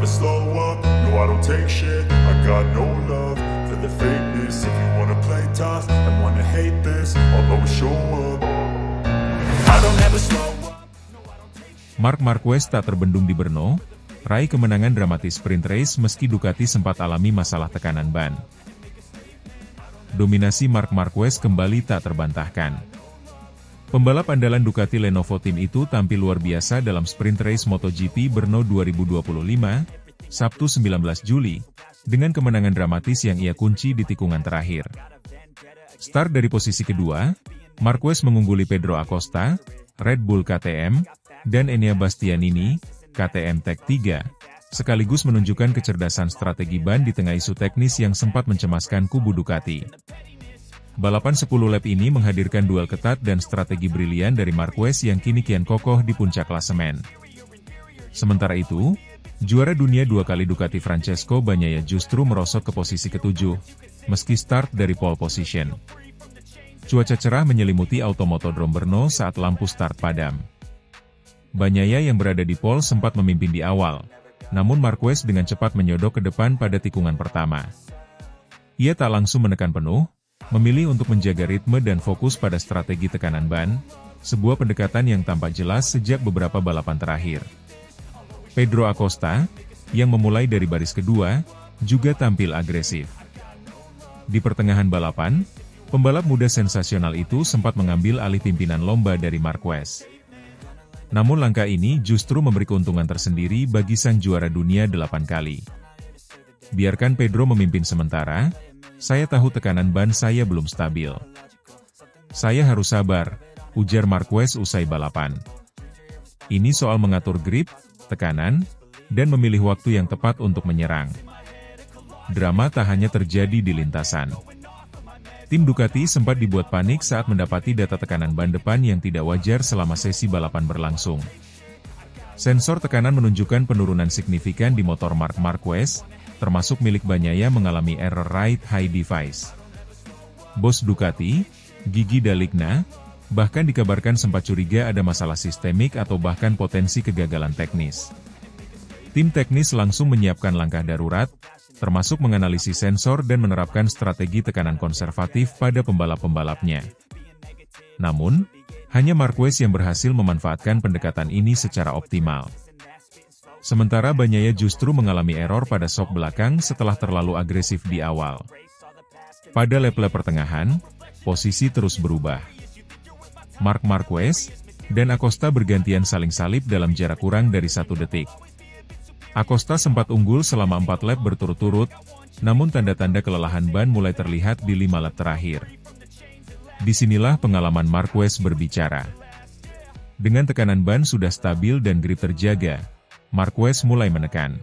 never slow up, no I don't take shit. I got no love for the fakeness. If you wanna play tough and wanna hate this, I'll always show up. I don't ever slow up. Marc Marquez tak terbendung di Brno, raih kemenangan dramatis sprint race meski Ducati sempat alami masalah tekanan ban. Dominasi Marc Marquez kembali tak terbantahkan. Pembalap andalan Ducati Lenovo Team itu tampil luar biasa dalam sprint race MotoGP Brno 2025, Sabtu 19 Juli, dengan kemenangan dramatis yang ia kunci di tikungan terakhir. Start dari posisi kedua, Marquez mengungguli Pedro Acosta, Red Bull KTM, dan Enea Bastianini, KTM Tech 3, sekaligus menunjukkan kecerdasan strategi ban di tengah isu teknis yang sempat mencemaskan kubu Ducati. Balapan 10 lap ini menghadirkan duel ketat dan strategi brilian dari Marquez yang kini kian kokoh di puncak klasemen. Sementara itu, juara dunia 2 kali Ducati Francesco Bagnaia justru merosot ke posisi ke-7, meski start dari pole position. Cuaca cerah menyelimuti Automotodrome Brno saat lampu start padam. Bagnaia yang berada di pole sempat memimpin di awal, namun Marquez dengan cepat menyodok ke depan pada tikungan pertama. Ia tak langsung menekan penuh, memilih untuk menjaga ritme dan fokus pada strategi tekanan ban, sebuah pendekatan yang tampak jelas sejak beberapa balapan terakhir. Pedro Acosta, yang memulai dari baris kedua, juga tampil agresif. Di pertengahan balapan, pembalap muda sensasional itu sempat mengambil alih pimpinan lomba dari Marquez. Namun langkah ini justru memberi keuntungan tersendiri bagi sang juara dunia 8 kali. Biarkan Pedro memimpin sementara, saya tahu tekanan ban saya belum stabil. Saya harus sabar, ujar Marquez usai balapan. Ini soal mengatur grip, tekanan, dan memilih waktu yang tepat untuk menyerang. Drama tak hanya terjadi di lintasan. Tim Ducati sempat dibuat panik saat mendapati data tekanan ban depan yang tidak wajar selama sesi balapan berlangsung. Sensor tekanan menunjukkan penurunan signifikan di motor Marc Marquez, termasuk milik Bagnaia mengalami error right high device. Bos Ducati, Gigi D'Aligna, bahkan dikabarkan sempat curiga ada masalah sistemik atau bahkan potensi kegagalan teknis. Tim teknis langsung menyiapkan langkah darurat, termasuk menganalisis sensor dan menerapkan strategi tekanan konservatif pada pembalap-pembalapnya. Namun, hanya Marquez yang berhasil memanfaatkan pendekatan ini secara optimal. Sementara Bagnaia justru mengalami error pada sok belakang setelah terlalu agresif di awal. Pada lap-lap pertengahan, posisi terus berubah. Marc Marquez dan Acosta bergantian saling salip dalam jarak kurang dari 1 detik. Acosta sempat unggul selama 4 lap berturut-turut, namun tanda-tanda kelelahan ban mulai terlihat di 5 lap terakhir. Disinilah pengalaman Marquez berbicara. Dengan tekanan ban sudah stabil dan grip terjaga, Marquez mulai menekan.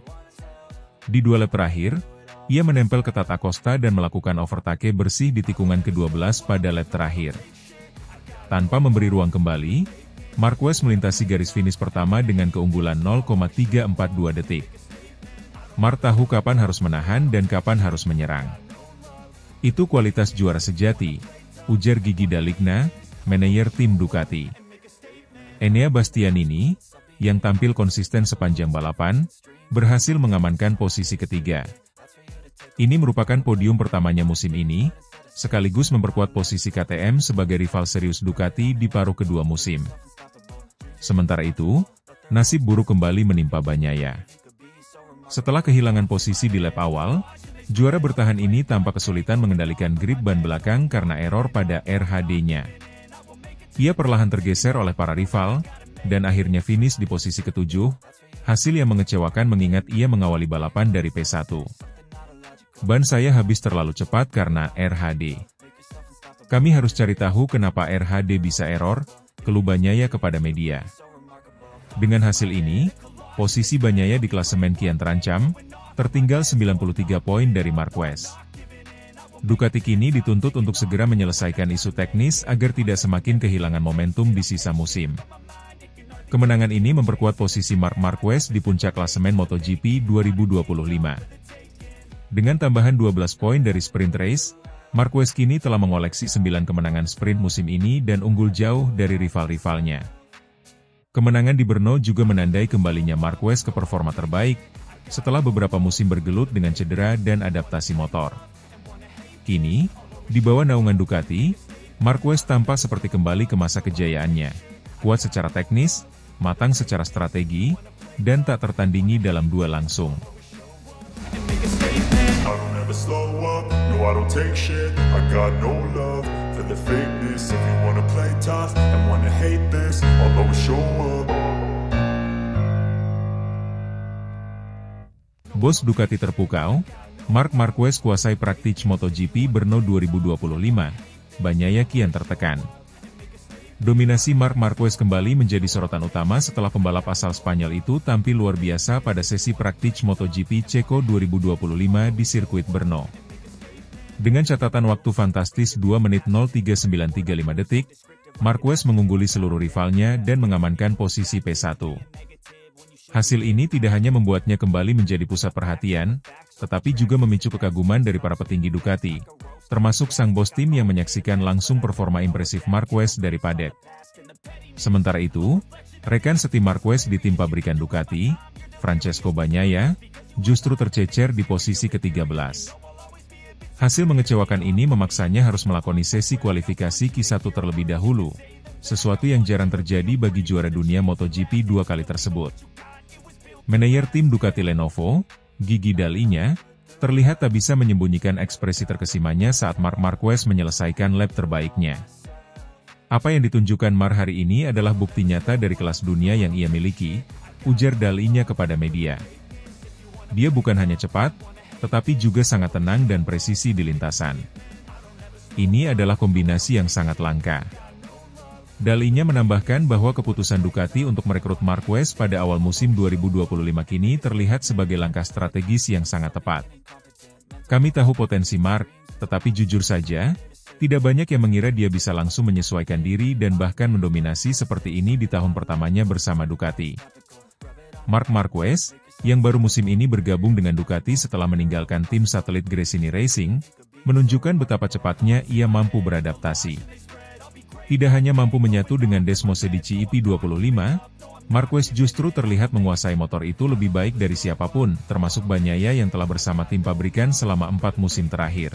Di 2 lap terakhir, ia menempel ketat Acosta dan melakukan overtake bersih di tikungan ke-12 pada lap terakhir. Tanpa memberi ruang kembali, Marquez melintasi garis finish pertama dengan keunggulan 0,342 detik. Marc tahu kapan harus menahan dan kapan harus menyerang. Itu kualitas juara sejati, ujar Gigi D'Aligna, manajer tim Ducati. Enea Bastianini, yang tampil konsisten sepanjang balapan, berhasil mengamankan posisi ketiga. Ini merupakan podium pertamanya musim ini, sekaligus memperkuat posisi KTM sebagai rival serius Ducati di paruh kedua musim. Sementara itu, nasib buruk kembali menimpa Bagnaia. Setelah kehilangan posisi di lap awal, juara bertahan ini tampak kesulitan mengendalikan grip ban belakang karena error pada RHD-nya. Ia perlahan tergeser oleh para rival, dan akhirnya finish di posisi ke-7, hasil yang mengecewakan mengingat ia mengawali balapan dari P1. Ban saya habis terlalu cepat karena RHD. Kami harus cari tahu kenapa RHD bisa error, keluh Bagnaia kepada media. Dengan hasil ini, posisi Bagnaia di klasemen kian terancam, tertinggal 93 poin dari Marquez. Ducati kini dituntut untuk segera menyelesaikan isu teknis agar tidak semakin kehilangan momentum di sisa musim. Kemenangan ini memperkuat posisi Marc Marquez di puncak klasemen MotoGP 2025. Dengan tambahan 12 poin dari sprint race, Marquez kini telah mengoleksi 9 kemenangan sprint musim ini dan unggul jauh dari rival-rivalnya. Kemenangan di Brno juga menandai kembalinya Marquez ke performa terbaik, setelah beberapa musim bergelut dengan cedera dan adaptasi motor. Kini, di bawah naungan Ducati, Marquez tampak seperti kembali ke masa kejayaannya, kuat secara teknis, matang secara strategi, dan tak tertandingi dalam duel langsung. Bos Ducati terpukau, Marc Marquez kuasai praktik MotoGP Brno 2025, Bagnaia kian tertekan. Dominasi Marc Marquez kembali menjadi sorotan utama setelah pembalap asal Spanyol itu tampil luar biasa pada sesi praktik MotoGP Ceko 2025 di sirkuit Brno. Dengan catatan waktu fantastis 2 menit 03935 detik, Marquez mengungguli seluruh rivalnya dan mengamankan posisi P1. Hasil ini tidak hanya membuatnya kembali menjadi pusat perhatian, tetapi juga memicu kekaguman dari para petinggi Ducati, termasuk sang bos tim yang menyaksikan langsung performa impresif Marquez dari paddock. Sementara itu, rekan setim Marquez di tim pabrikan Ducati, Francesco Bagnaia, justru tercecer di posisi ke-13. Hasil mengecewakan ini memaksanya harus melakoni sesi kualifikasi Q1 terlebih dahulu, sesuatu yang jarang terjadi bagi juara dunia MotoGP 2 kali tersebut. Manajer tim Ducati Lenovo, Gigi Dall'Igna, terlihat tak bisa menyembunyikan ekspresi terkesimanya saat Marc Marquez menyelesaikan lap terbaiknya. Apa yang ditunjukkan Marc hari ini adalah bukti nyata dari kelas dunia yang ia miliki, ujar Dall'Igna kepada media. Dia bukan hanya cepat, tetapi juga sangat tenang dan presisi di lintasan. Ini adalah kombinasi yang sangat langka. Dall'Igna menambahkan bahwa keputusan Ducati untuk merekrut Marquez pada awal musim 2025 kini terlihat sebagai langkah strategis yang sangat tepat. Kami tahu potensi Marc, tetapi jujur saja, tidak banyak yang mengira dia bisa langsung menyesuaikan diri dan bahkan mendominasi seperti ini di tahun pertamanya bersama Ducati. Marc Marquez, yang baru musim ini bergabung dengan Ducati setelah meninggalkan tim satelit Gresini Racing, menunjukkan betapa cepatnya ia mampu beradaptasi. Tidak hanya mampu menyatu dengan Desmosedici IP25, Marquez justru terlihat menguasai motor itu lebih baik dari siapapun, termasuk Bagnaia yang telah bersama tim pabrikan selama 4 musim terakhir.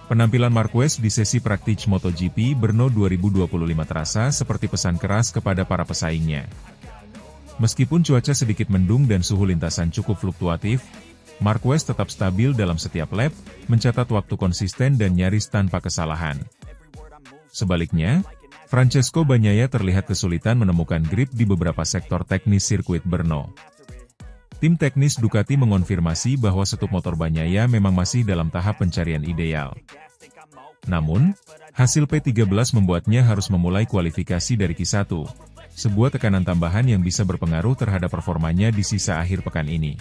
Penampilan Marquez di sesi praktik MotoGP Brno 2025 terasa seperti pesan keras kepada para pesaingnya. Meskipun cuaca sedikit mendung dan suhu lintasan cukup fluktuatif, Marquez tetap stabil dalam setiap lap, mencatat waktu konsisten dan nyaris tanpa kesalahan. Sebaliknya, Francesco Bagnaia terlihat kesulitan menemukan grip di beberapa sektor teknis sirkuit Brno. Tim teknis Ducati mengonfirmasi bahwa setup motor Bagnaia memang masih dalam tahap pencarian ideal. Namun, hasil P13 membuatnya harus memulai kualifikasi dari Q1, sebuah tekanan tambahan yang bisa berpengaruh terhadap performanya di sisa akhir pekan ini.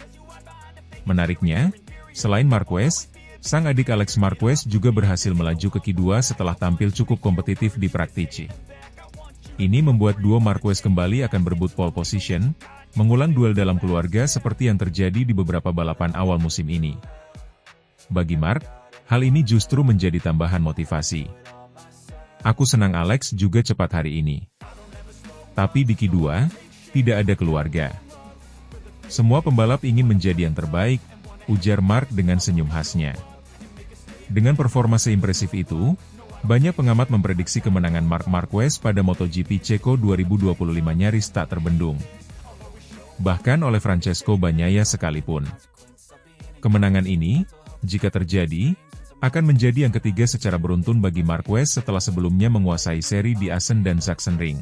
Menariknya, selain Marquez, sang adik Alex Marquez juga berhasil melaju ke Q2 setelah tampil cukup kompetitif di Praktici. Ini membuat duo Marquez kembali akan berebut pole position, mengulang duel dalam keluarga seperti yang terjadi di beberapa balapan awal musim ini. Bagi Marc, hal ini justru menjadi tambahan motivasi. Aku senang Alex juga cepat hari ini. Tapi di Q2, tidak ada keluarga. Semua pembalap ingin menjadi yang terbaik, ujar Marc dengan senyum khasnya. Dengan performa seimpresif itu, banyak pengamat memprediksi kemenangan Marc Marquez pada MotoGP Ceko 2025 nyaris tak terbendung. Bahkan oleh Francesco Bagnaia sekalipun. Kemenangan ini, jika terjadi, akan menjadi yang ketiga secara beruntun bagi Marquez setelah sebelumnya menguasai seri di Assen dan Sachsenring.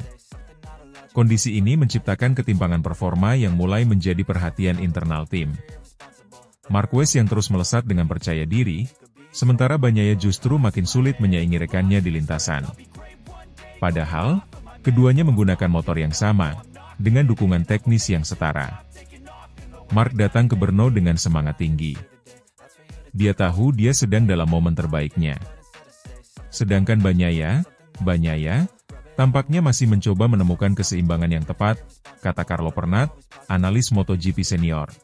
Kondisi ini menciptakan ketimpangan performa yang mulai menjadi perhatian internal tim. Marquez yang terus melesat dengan percaya diri, sementara Bagnaia justru makin sulit menyaingi rekannya di lintasan. Padahal, keduanya menggunakan motor yang sama, dengan dukungan teknis yang setara. Marc datang ke Brno dengan semangat tinggi. Dia tahu dia sedang dalam momen terbaiknya. Sedangkan Bagnaia, tampaknya masih mencoba menemukan keseimbangan yang tepat, kata Carlo Pernat, analis MotoGP senior.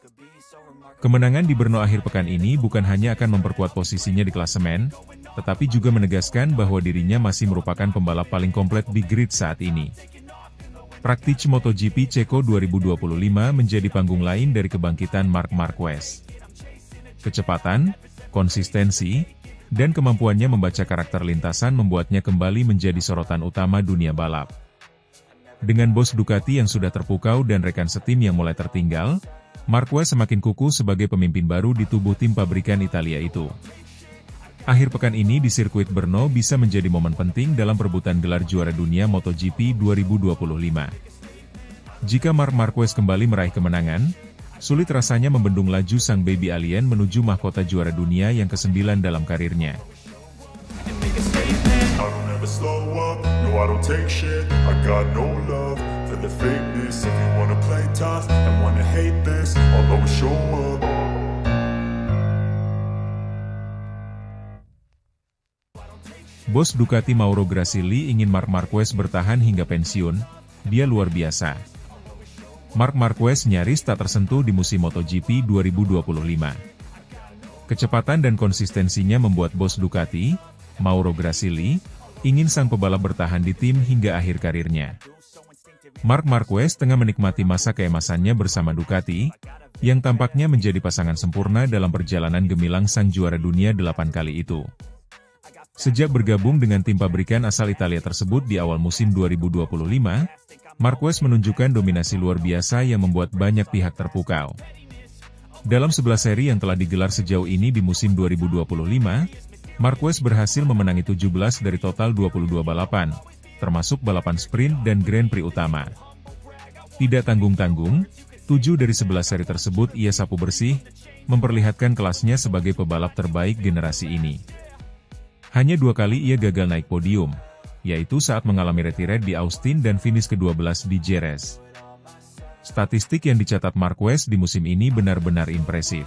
Kemenangan di Brno akhir pekan ini bukan hanya akan memperkuat posisinya di klasemen, tetapi juga menegaskan bahwa dirinya masih merupakan pembalap paling komplit di grid saat ini. Praktik MotoGP Ceko 2025 menjadi panggung lain dari kebangkitan Marc Marquez. Kecepatan, konsistensi, dan kemampuannya membaca karakter lintasan membuatnya kembali menjadi sorotan utama dunia balap. Dengan bos Ducati yang sudah terpukau dan rekan setim yang mulai tertinggal, Marquez semakin kukuh sebagai pemimpin baru di tubuh tim pabrikan Italia itu. Akhir pekan ini di sirkuit Brno bisa menjadi momen penting dalam perebutan gelar juara dunia MotoGP 2025. Jika Marc Marquez kembali meraih kemenangan, sulit rasanya membendung laju sang baby alien menuju mahkota juara dunia yang ke-9 dalam karirnya. Bos Ducati Mauro Grasili ingin Marc Marquez bertahan hingga pensiun, dia luar biasa. Marc Marquez nyaris tak tersentuh di musim MotoGP 2025. Kecepatan dan konsistensinya membuat bos Ducati, Mauro Grasili, ingin sang pebalap bertahan di tim hingga akhir karirnya. Marc Marquez tengah menikmati masa keemasannya bersama Ducati, yang tampaknya menjadi pasangan sempurna dalam perjalanan gemilang sang juara dunia 8 kali itu. Sejak bergabung dengan tim pabrikan asal Italia tersebut di awal musim 2025, Marquez menunjukkan dominasi luar biasa yang membuat banyak pihak terpukau. Dalam 11 seri yang telah digelar sejauh ini di musim 2025, Marquez berhasil memenangi 17 dari total 22 balapan, termasuk balapan sprint dan Grand Prix utama. Tidak tanggung-tanggung, 7 dari 11 seri tersebut ia sapu bersih, memperlihatkan kelasnya sebagai pebalap terbaik generasi ini. Hanya 2 kali ia gagal naik podium, yaitu saat mengalami retire di Austin dan finish ke-12 di Jerez. Statistik yang dicatat Marquez di musim ini benar-benar impresif.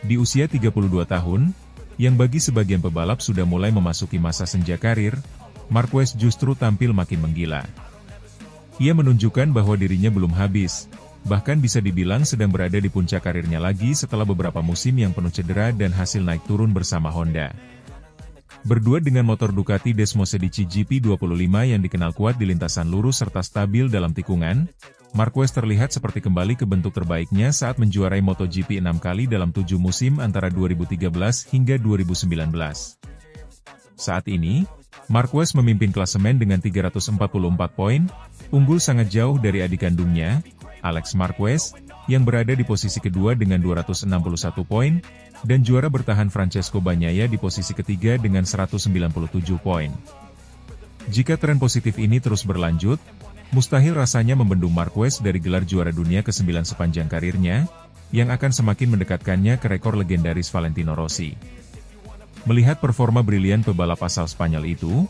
Di usia 32 tahun, yang bagi sebagian pebalap sudah mulai memasuki masa senja karir, Marquez justru tampil makin menggila. Ia menunjukkan bahwa dirinya belum habis, bahkan bisa dibilang sedang berada di puncak karirnya lagi setelah beberapa musim yang penuh cedera dan hasil naik turun bersama Honda. Berdua dengan motor Ducati Desmosedici GP25 yang dikenal kuat di lintasan lurus serta stabil dalam tikungan, Marquez terlihat seperti kembali ke bentuk terbaiknya saat menjuarai MotoGP 6 kali dalam 7 musim antara 2013 hingga 2019. Saat ini, Marquez memimpin klasemen dengan 344 poin, unggul sangat jauh dari adik kandungnya, Alex Marquez, yang berada di posisi kedua dengan 261 poin, dan juara bertahan Francesco Bagnaia di posisi ketiga dengan 197 poin. Jika tren positif ini terus berlanjut, mustahil rasanya membendung Marquez dari gelar juara dunia ke-9 sepanjang karirnya, yang akan semakin mendekatkannya ke rekor legendaris Valentino Rossi. Melihat performa brilian pebalap asal Spanyol itu,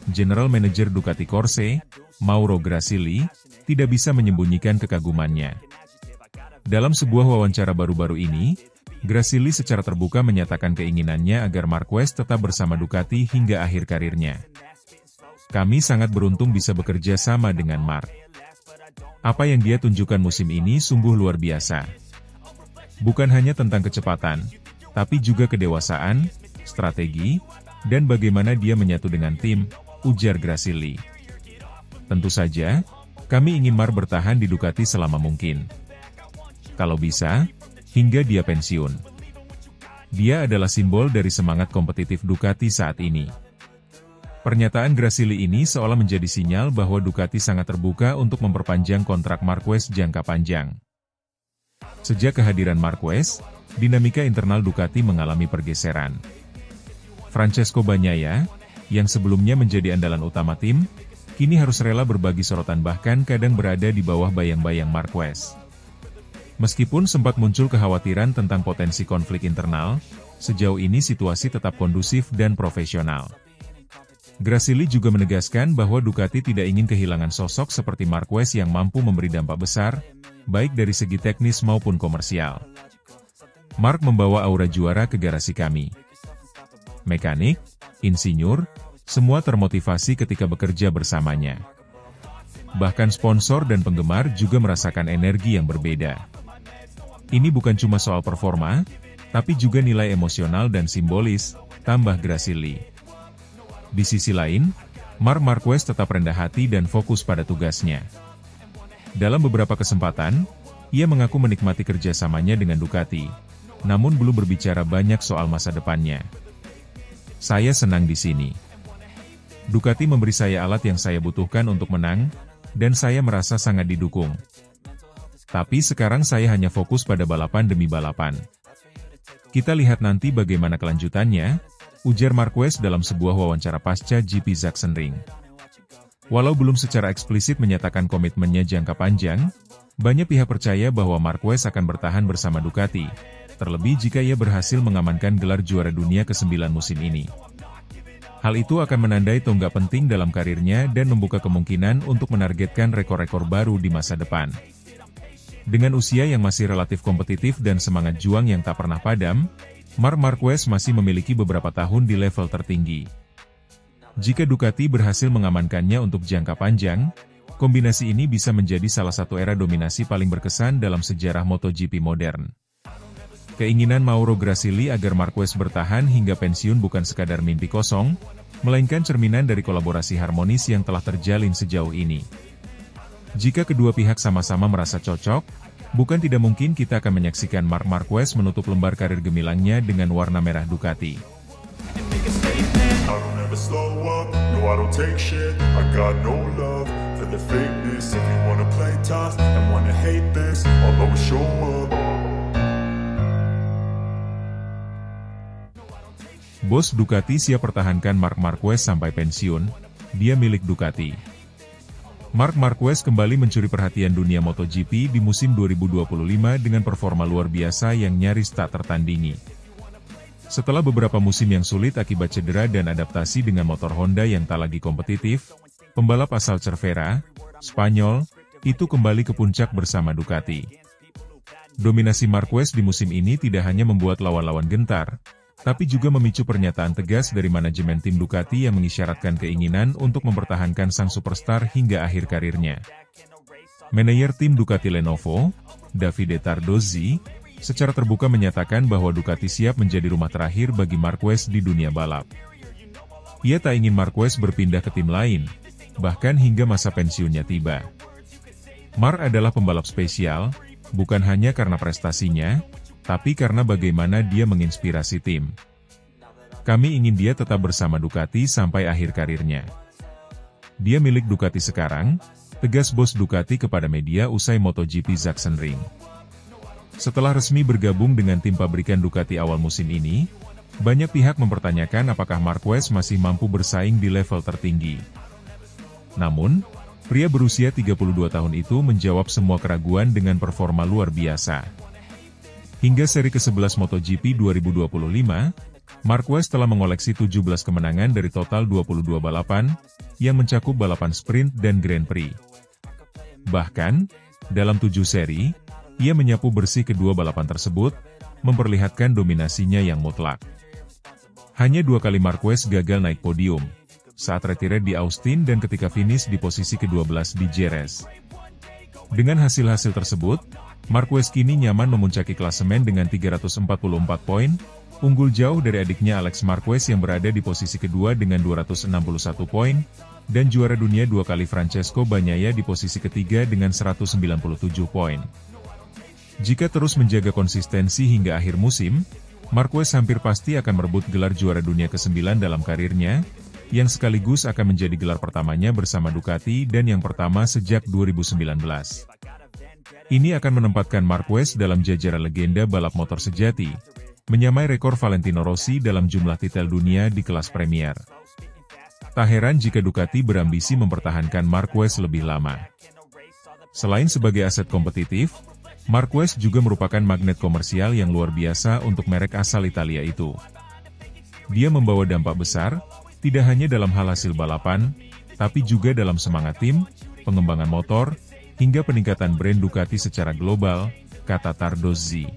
General Manager Ducati Corse, Mauro Grasili, tidak bisa menyembunyikan kekagumannya. Dalam sebuah wawancara baru-baru ini, Grasili secara terbuka menyatakan keinginannya agar Marquez tetap bersama Ducati hingga akhir karirnya. Kami sangat beruntung bisa bekerja sama dengan Marc. Apa yang dia tunjukkan musim ini sungguh luar biasa. Bukan hanya tentang kecepatan, tapi juga kedewasaan, strategi, dan bagaimana dia menyatu dengan tim, ujar Grasili. Tentu saja, kami ingin Marc bertahan di Ducati selama mungkin. Kalau bisa, hingga dia pensiun. Dia adalah simbol dari semangat kompetitif Ducati saat ini. Pernyataan Grasili ini seolah menjadi sinyal bahwa Ducati sangat terbuka untuk memperpanjang kontrak Marquez jangka panjang. Sejak kehadiran Marquez, dinamika internal Ducati mengalami pergeseran. Francesco Bagnaia, yang sebelumnya menjadi andalan utama tim, kini harus rela berbagi sorotan bahkan kadang berada di bawah bayang-bayang Marquez. Meskipun sempat muncul kekhawatiran tentang potensi konflik internal, sejauh ini situasi tetap kondusif dan profesional. Grasili juga menegaskan bahwa Ducati tidak ingin kehilangan sosok seperti Marquez yang mampu memberi dampak besar, baik dari segi teknis maupun komersial. Marc membawa aura juara ke garasi kami. Mekanik, insinyur, semua termotivasi ketika bekerja bersamanya. Bahkan sponsor dan penggemar juga merasakan energi yang berbeda. Ini bukan cuma soal performa, tapi juga nilai emosional dan simbolis, tambah Grasili. Di sisi lain, Marc Marquez tetap rendah hati dan fokus pada tugasnya. Dalam beberapa kesempatan, ia mengaku menikmati kerjasamanya dengan Ducati, namun belum berbicara banyak soal masa depannya. "Saya senang di sini. Ducati memberi saya alat yang saya butuhkan untuk menang, dan saya merasa sangat didukung. Tapi sekarang saya hanya fokus pada balapan demi balapan. Kita lihat nanti bagaimana kelanjutannya," ujar Marquez dalam sebuah wawancara pasca GP Sachsenring. Walau belum secara eksplisit menyatakan komitmennya jangka panjang, banyak pihak percaya bahwa Marquez akan bertahan bersama Ducati, terlebih jika ia berhasil mengamankan gelar juara dunia ke-9 musim ini. Hal itu akan menandai tonggak penting dalam karirnya dan membuka kemungkinan untuk menargetkan rekor-rekor baru di masa depan. Dengan usia yang masih relatif kompetitif dan semangat juang yang tak pernah padam, Marc Marquez masih memiliki beberapa tahun di level tertinggi. Jika Ducati berhasil mengamankannya untuk jangka panjang, kombinasi ini bisa menjadi salah satu era dominasi paling berkesan dalam sejarah MotoGP modern. Keinginan Mauro Grasili agar Marquez bertahan hingga pensiun bukan sekadar mimpi kosong, melainkan cerminan dari kolaborasi harmonis yang telah terjalin sejauh ini. Jika kedua pihak sama-sama merasa cocok, bukan tidak mungkin kita akan menyaksikan Marc Marquez menutup lembar karir gemilangnya dengan warna merah Ducati. Bos Ducati siap pertahankan Marc Marquez sampai pensiun, dia milik Ducati. Marc Marquez kembali mencuri perhatian dunia MotoGP di musim 2025 dengan performa luar biasa yang nyaris tak tertandingi. Setelah beberapa musim yang sulit akibat cedera dan adaptasi dengan motor Honda yang tak lagi kompetitif, pembalap asal Cervera, Spanyol, itu kembali ke puncak bersama Ducati. Dominasi Marquez di musim ini tidak hanya membuat lawan-lawan gentar, tapi juga memicu pernyataan tegas dari manajemen tim Ducati yang mengisyaratkan keinginan untuk mempertahankan sang superstar hingga akhir karirnya. Manajer tim Ducati Lenovo, Davide Tardozzi, secara terbuka menyatakan bahwa Ducati siap menjadi rumah terakhir bagi Marquez di dunia balap. Ia tak ingin Marquez berpindah ke tim lain, bahkan hingga masa pensiunnya tiba. Marc adalah pembalap spesial, bukan hanya karena prestasinya, tapi karena bagaimana dia menginspirasi tim. Kami ingin dia tetap bersama Ducati sampai akhir karirnya. Dia milik Ducati sekarang, tegas bos Ducati kepada media usai MotoGP Sachsenring. Setelah resmi bergabung dengan tim pabrikan Ducati awal musim ini, banyak pihak mempertanyakan apakah Marquez masih mampu bersaing di level tertinggi. Namun, pria berusia 32 tahun itu menjawab semua keraguan dengan performa luar biasa. Hingga seri ke-11 MotoGP 2025, Marquez telah mengoleksi 17 kemenangan dari total 22 balapan, yang mencakup balapan sprint dan Grand Prix. Bahkan, dalam 7 seri, ia menyapu bersih kedua balapan tersebut, memperlihatkan dominasinya yang mutlak. Hanya 2 kali Marquez gagal naik podium, saat retire di Austin dan ketika finish di posisi ke-12 di Jerez. Dengan hasil-hasil tersebut, Marquez kini nyaman memuncaki klasemen dengan 344 poin, unggul jauh dari adiknya Alex Marquez yang berada di posisi kedua dengan 261 poin, dan juara dunia 2 kali Francesco Bagnaia di posisi ketiga dengan 197 poin. Jika terus menjaga konsistensi hingga akhir musim, Marquez hampir pasti akan merebut gelar juara dunia ke-9 dalam karirnya, yang sekaligus akan menjadi gelar pertamanya bersama Ducati dan yang pertama sejak 2019. Ini akan menempatkan Marquez dalam jajaran legenda balap motor sejati, menyamai rekor Valentino Rossi dalam jumlah titel dunia di kelas Premier. Tak heran jika Ducati berambisi mempertahankan Marquez lebih lama. Selain sebagai aset kompetitif, Marquez juga merupakan magnet komersial yang luar biasa untuk merek asal Italia itu. Dia membawa dampak besar, tidak hanya dalam hal hasil balapan, tapi juga dalam semangat tim, pengembangan motor, hingga peningkatan brand Ducati secara global, kata Tardozzi.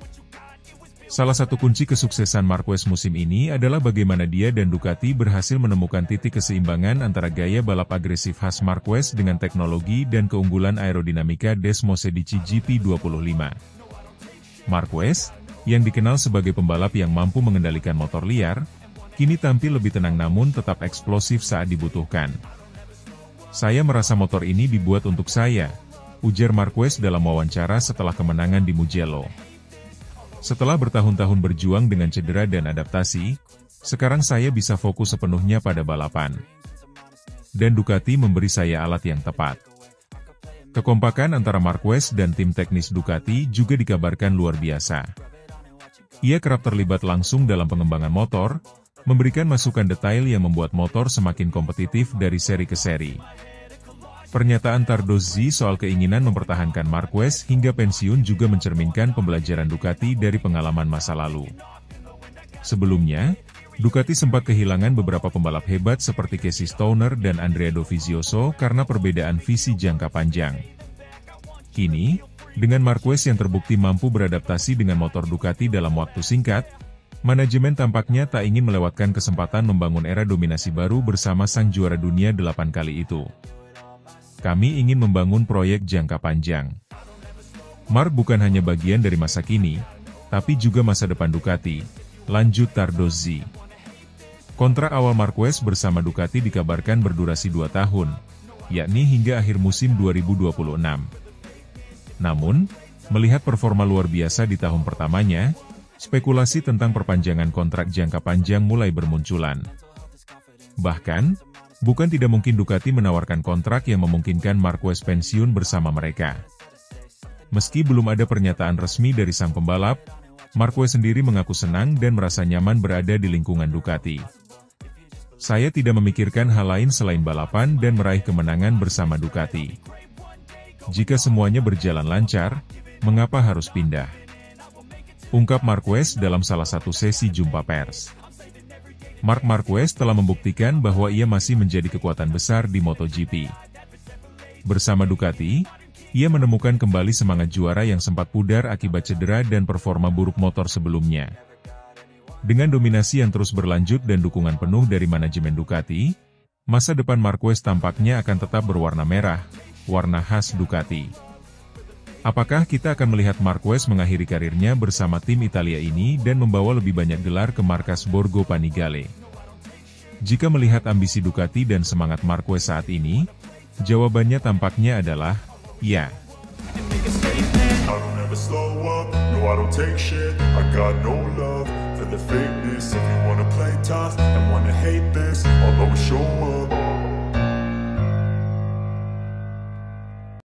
Salah satu kunci kesuksesan Marquez musim ini adalah bagaimana dia dan Ducati berhasil menemukan titik keseimbangan antara gaya balap agresif khas Marquez dengan teknologi dan keunggulan aerodinamika des Mosedici GP25. Marquez, yang dikenal sebagai pembalap yang mampu mengendalikan motor liar, kini tampil lebih tenang namun tetap eksplosif saat dibutuhkan. Saya merasa motor ini dibuat untuk saya, ujar Marquez dalam wawancara setelah kemenangan di Mugello. Setelah bertahun-tahun berjuang dengan cedera dan adaptasi, sekarang saya bisa fokus sepenuhnya pada balapan. Dan Ducati memberi saya alat yang tepat. Kekompakan antara Marquez dan tim teknis Ducati juga dikabarkan luar biasa. Ia kerap terlibat langsung dalam pengembangan motor, memberikan masukan detail yang membuat motor semakin kompetitif dari seri ke seri. Pernyataan Tardozzi soal keinginan mempertahankan Marquez hingga pensiun juga mencerminkan pembelajaran Ducati dari pengalaman masa lalu. Sebelumnya, Ducati sempat kehilangan beberapa pembalap hebat seperti Casey Stoner dan Andrea Dovizioso karena perbedaan visi jangka panjang. Kini, dengan Marquez yang terbukti mampu beradaptasi dengan motor Ducati dalam waktu singkat, manajemen tampaknya tak ingin melewatkan kesempatan membangun era dominasi baru bersama sang juara dunia 8 kali itu. Kami ingin membangun proyek jangka panjang. Mark bukan hanya bagian dari masa kini, tapi juga masa depan Ducati, lanjut Tardozzi. Kontrak awal Marquez bersama Ducati dikabarkan berdurasi 2 tahun, yakni hingga akhir musim 2026. Namun, melihat performa luar biasa di tahun pertamanya, spekulasi tentang perpanjangan kontrak jangka panjang mulai bermunculan. Bahkan, bukan tidak mungkin Ducati menawarkan kontrak yang memungkinkan Marquez pensiun bersama mereka. Meski belum ada pernyataan resmi dari sang pembalap, Marquez sendiri mengaku senang dan merasa nyaman berada di lingkungan Ducati. Saya tidak memikirkan hal lain selain balapan dan meraih kemenangan bersama Ducati. Jika semuanya berjalan lancar, mengapa harus pindah? Ungkap Marquez dalam salah satu sesi jumpa pers. Marc Marquez telah membuktikan bahwa ia masih menjadi kekuatan besar di MotoGP. Bersama Ducati, ia menemukan kembali semangat juara yang sempat pudar akibat cedera dan performa buruk motor sebelumnya. Dengan dominasi yang terus berlanjut dan dukungan penuh dari manajemen Ducati, masa depan Marquez tampaknya akan tetap berwarna merah, warna khas Ducati. Apakah kita akan melihat Marquez mengakhiri karirnya bersama tim Italia ini dan membawa lebih banyak gelar ke markas Borgo Panigale? Jika melihat ambisi Ducati dan semangat Marquez saat ini, jawabannya tampaknya adalah, ya. For the fakeness, if you wanna play tough and wanna hate this, I'll always show up.